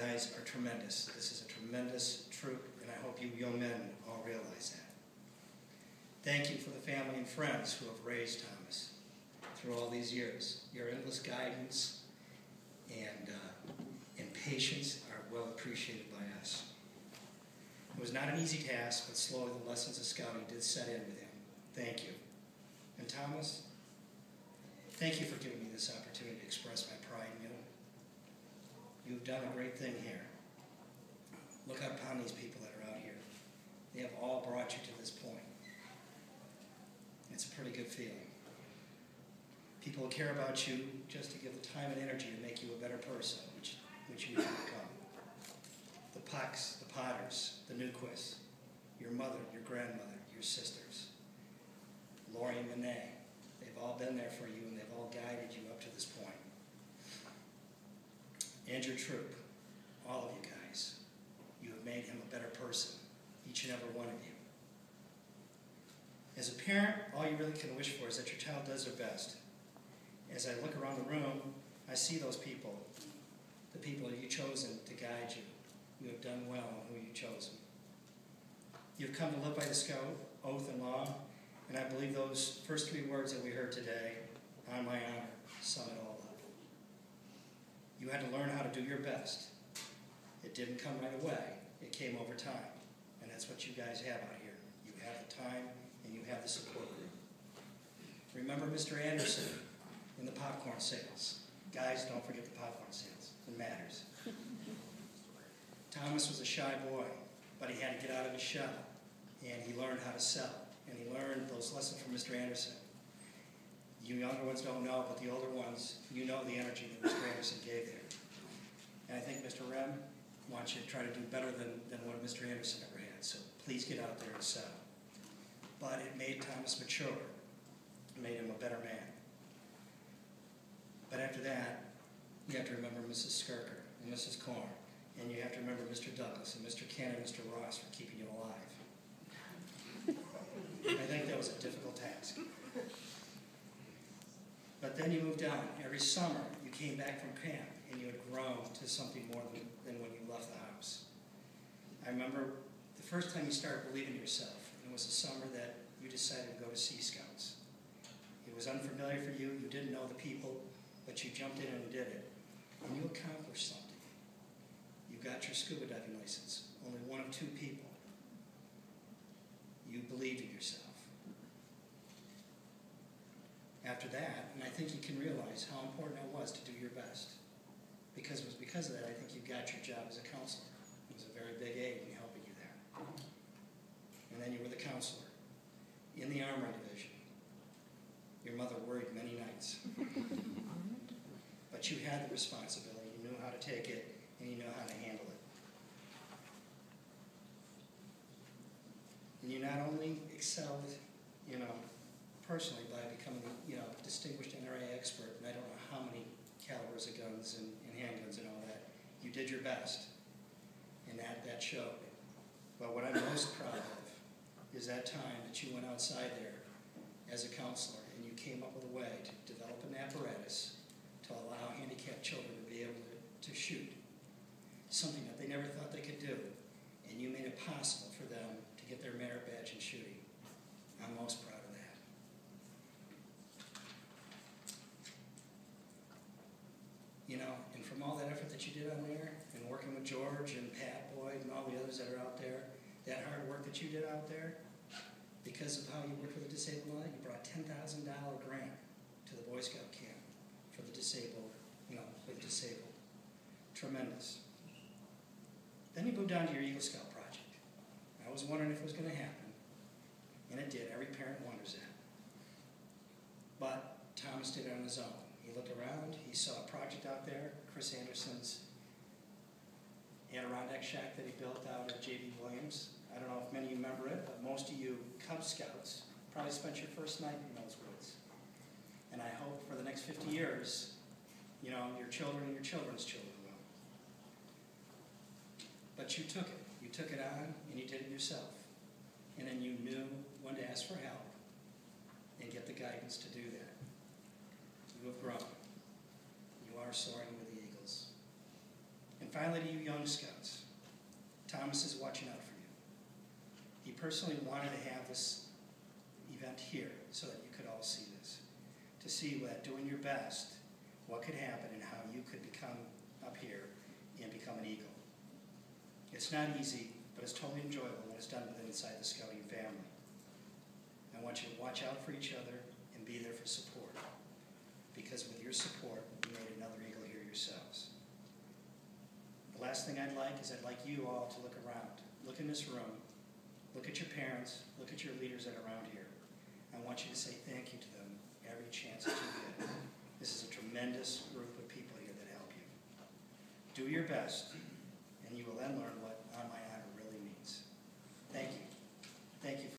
guys are tremendous. This is a tremendous troop, and I hope you young men all realize that. Thank you for the family and friends who have raised Thomas through all these years. Your endless guidance and patience are well appreciated by us. It was not an easy task, but slowly the lessons of scouting did set in with him. Thank you. And Thomas, thank you for giving me this opportunity to express my pride in you. You've done a great thing here. Look upon these people that are out here. They have all brought you to this point. It's a pretty good feeling. People care about you just to give the time and energy to make you a better person, which you have become. The Pucks, the Potters, the Newquists, your mother, your grandmother, your sisters, Lori and Monet, they've all been there for you and they've all guided you up to this point. And your troop, all of you guys, you have made him a better person, each and every one of you. As a parent, all you really can wish for is that your child does their best. As I look around the room, I see those people, the people that you've chosen to guide you. You have done well on who you've chosen. You've come to live by the Scout oath and law, and I believe those first 3 words that we heard today, on my honor, sum it all up. You had to learn how to do your best. It didn't come right away. It came over time, and that's what you guys have out here. You have the time, and you have the support group. Remember Mr. Anderson in the popcorn sales. Guys, don't forget the popcorn sales. It matters. Thomas was a shy boy, but he had to get out of his shell, and he learned how to sell, and he learned those lessons from Mr. Anderson. You younger ones don't know, but the older ones, you know the energy that Mr. Anderson gave there. And I think Mr. Rem wants you to try to do better than what Mr. Anderson ever had, so please get out there and sell. But it made Thomas mature. It made him a better man. But after that, you have to remember Mrs. Skirker and Mrs. Korn, and you have to remember Mr. Douglas and Mr. Ken and Mr. Ross for keeping you alive. I think that was a difficult task. But then you moved on. Every summer, you came back from camp, and you had grown to something more than when you left the house. I remember the first time you started believing in yourself, and it was the summer that you decided to go to Sea Scouts. It was unfamiliar for you. You didn't know the people, but you jumped in and did it. And you accomplished something. You got your scuba diving license. Only one of 2 people. You believed in yourself. After that, and I think you can realize how important it was to do your best. Because it was because of that I think you got your job as a counselor. It was a very big aid in helping you there. And then you were the counselor in the Armory Division. Your mother worried many nights. But you had the responsibility. You knew how to take it, and you know how to handle it. And you not only excelled, personally by becoming, distinguished NRA expert, and I don't know how many calibers of guns and handguns and all that. You did your best, and that showed. But what I'm most proud of is that time that you went outside there as a counselor, and you came up with a way to develop an apparatus to allow handicapped children to be able to shoot. Something that they never thought they could do, and you made it possible for them to get their merit badge in shooting. I'm most proud of that. And from all that effort that you did on there, and working with George and Pat Boyd and all the others that are out there, that hard work that you did out there, because of how you worked with the disabled line, you brought $10,000 grant to the Boy Scout camp for the disabled, for the disabled. Tremendous. Then you moved on to your Eagle Scout project. I was wondering if it was going to happen, and it did. Every parent wonders that. But Thomas did it on his own. He looked around, he saw a project out there, Chris Anderson's Adirondack shack that he built out at J.B. Williams. I don't know if many of you remember it, but most of you Cub Scouts probably spent your first night in those woods. And I hope for the next 50 years, your children and your children's children will. But you took it. You took it on, and you did it yourself. And then you knew when to ask for help and get the guidance to do that. You have grown. You are soaring with the eagles. And finally, to you young scouts, Thomas is watching out for you. He personally wanted to have this event here so that you could all see this, to see that doing your best, what could happen and how you could become up here and become an eagle. It's not easy, but it's totally enjoyable when it's done within inside the scouting family. I want you to watch out for each other and be there for support, because with your support, you made another eagle here yourselves. The last thing I'd like is I'd like you all to look around. Look in this room. Look at your parents. Look at your leaders that are around here. I want you to say thank you to them every chance that you get. This is a tremendous group of people here that help you. Do your best, and you will then learn what on my honor really means. Thank you. Thank you.